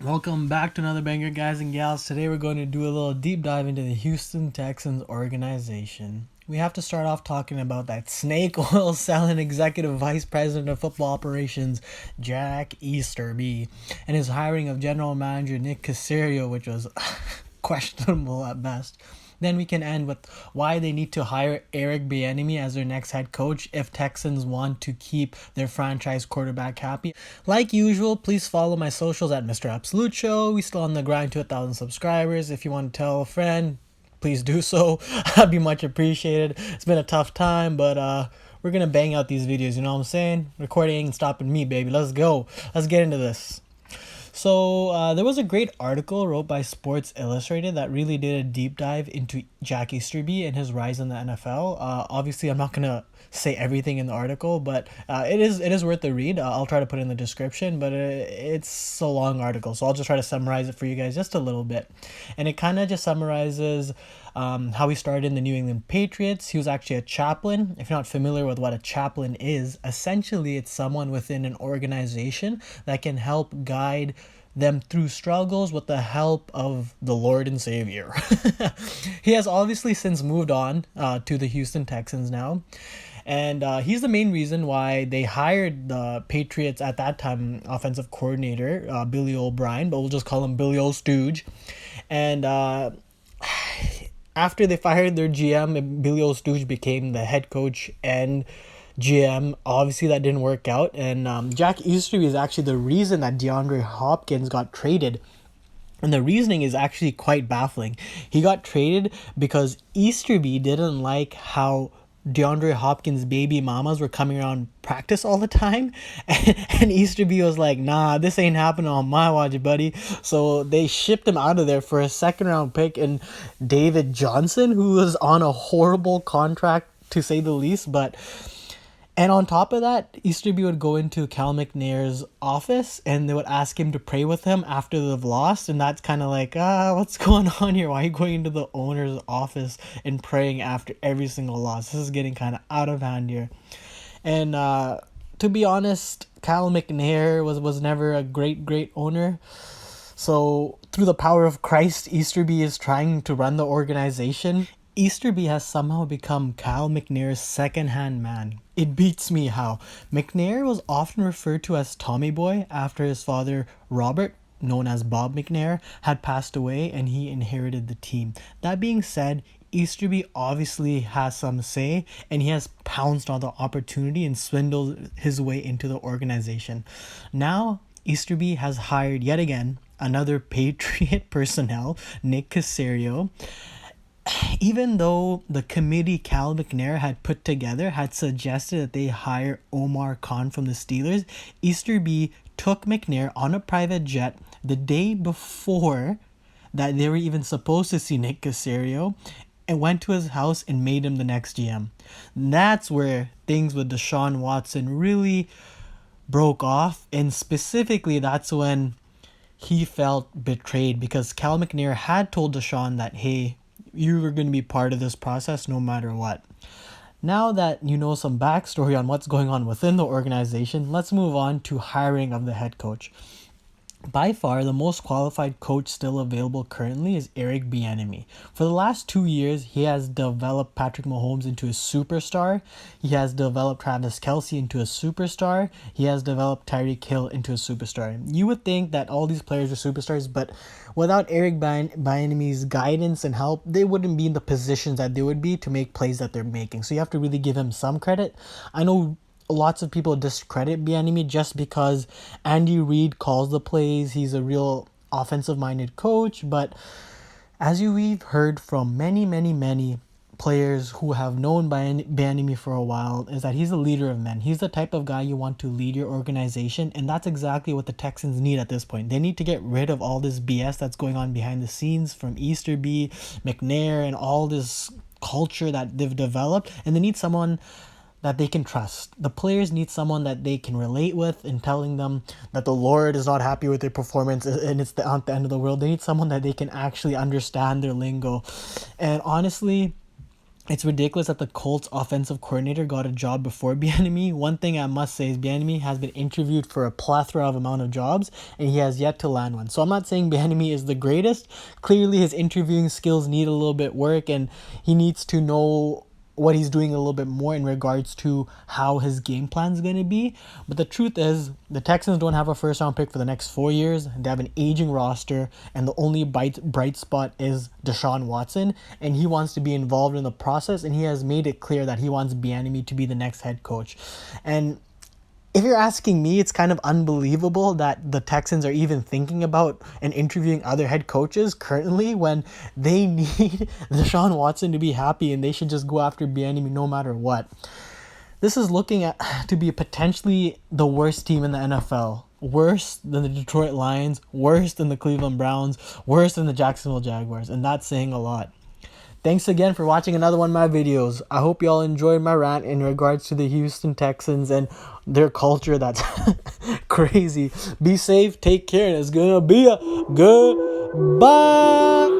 Welcome back to another banger, guys and gals. Today we're going to do a little deep dive into the Houston Texans organization. We have to start off talking about that snake oil selling executive vice president of football operations, Jack Easterby, and his hiring of general manager Nick Caserio, which was questionable at best. Then we can end with why they need to hire Bienemy as their next head coach if Texans want to keep their franchise quarterback happy. Like usual, please follow my socials at Mr. Absolute Show. We still on the grind to 1,000 subscribers. If you want to tell a friend, please do so. That'd be much appreciated. It's been a tough time, but we're gonna bang out these videos, you know what I'm saying? Recording ain't stopping me, baby. Let's go. Let's get into this. So there was a great article wrote by Sports Illustrated that really did a deep dive into Jack Easterby and his rise in the NFL. Obviously, I'm not gonna say everything in the article, but it is worth the read. I'll try to put it in the description, but it's a long article, so I'll just try to summarize it for you guys just a little bit. And it kind of just summarizes how he started in the New England Patriots. He was actually a chaplain. If you're not familiar with what a chaplain is, essentially it's someone within an organization that can help guide them through struggles with the help of the Lord and Savior. He has obviously since moved on to the Houston Texans now. And he's the main reason why they hired the Patriots at that time offensive coordinator, Billy O'Brien, but we'll just call him Billy O'Stooge. And after they fired their GM, Billy O'Stooge became the head coach and GM. Obviously, that didn't work out. And Jack Easterby is actually the reason that DeAndre Hopkins got traded. And the reasoning is actually quite baffling. He got traded because Easterby didn't like how DeAndre Hopkins' baby mamas were coming around practice all the time. And Easterby was like, nah, this ain't happening on my watch, buddy. So they shipped him out of there for a second round pick and David Johnson, who was on a horrible contract to say the least. And on top of that, Easterby would go into Cal McNair's office and they would ask him to pray with him after they've lost. And that's kind of like, what's going on here? Why are you going into the owner's office and praying after every single loss? This is getting kind of out of hand here. And to be honest, Cal McNair was never a great owner. So through the power of Christ, Easterby is trying to run the organization. Easterby has somehow become Cal McNair's second-hand man. It beats me how. McNair was often referred to as Tommy Boy after his father, Robert, known as Bob McNair, had passed away and he inherited the team. That being said, Easterby obviously has some say and he has pounced on the opportunity and swindled his way into the organization. Now, Easterby has hired yet again another Patriot personnel, Nick Caserio. Even though the committee Cal McNair had put together had suggested that they hire Omar Khan from the Steelers, Easterby took McNair on a private jet the day before that they were even supposed to see Nick Caserio and went to his house and made him the next GM. That's where things with Deshaun Watson really broke off, and specifically that's when he felt betrayed because Cal McNair had told Deshaun that, hey, you were going to be part of this process no matter what. Now that you know some backstory on what's going on within the organization, let's move on to hiring of the head coach. By far, the most qualified coach still available currently is Bienemy. For the last 2 years, he has developed Patrick Mahomes into a superstar. He has developed Travis Kelce into a superstar. He has developed Tyreek Hill into a superstar. You would think that all these players are superstars, but without Bienemy's guidance and help, they wouldn't be in the positions that they would be to make plays that they're making. So you have to really give him some credit. I know lots of people discredit Bienemy just because Andy Reid calls the plays. He's a real offensive-minded coach. But as we've heard from many players who have known Bienemy for a while, is that he's a leader of men. He's the type of guy you want to lead your organization, and that's exactly what the Texans need at this point. They need to get rid of all this BS that's going on behind the scenes from Easterby, McNair, and all this culture that they've developed, and they need someone that they can trust. The players need someone that they can relate with in telling them that the Lord is not happy with their performance and it's not the end of the world. They need someone that they can actually understand their lingo. And honestly, It's ridiculous that the Colts offensive coordinator got a job before Bienemy. One thing I must say is Bienemy has been interviewed for a plethora of amount of jobs and he has yet to land one. So I'm not saying Bienemy is the greatest. Clearly his interviewing skills need a little bit work and he needs to know what he's doing a little bit more in regards to how his game plan is going to be. But the truth is, the Texans don't have a first round pick for the next 4 years. They have an aging roster, and the only bright spot is Deshaun Watson, and he wants to be involved in the process, and he has made it clear that he wants Bienemy to be the next head coach. And if you're asking me, it's kind of unbelievable that the Texans are even thinking about and interviewing other head coaches currently when they need Deshaun Watson to be happy and they should just go after Bienemy no matter what. This is looking at to be potentially the worst team in the NFL. Worse than the Detroit Lions, worse than the Cleveland Browns, worse than the Jacksonville Jaguars, and that's saying a lot. Thanks again for watching another one of my videos. I hope y'all enjoyed my rant in regards to the Houston Texans and their culture that's crazy. Be safe, take care, and it's gonna be a good bye.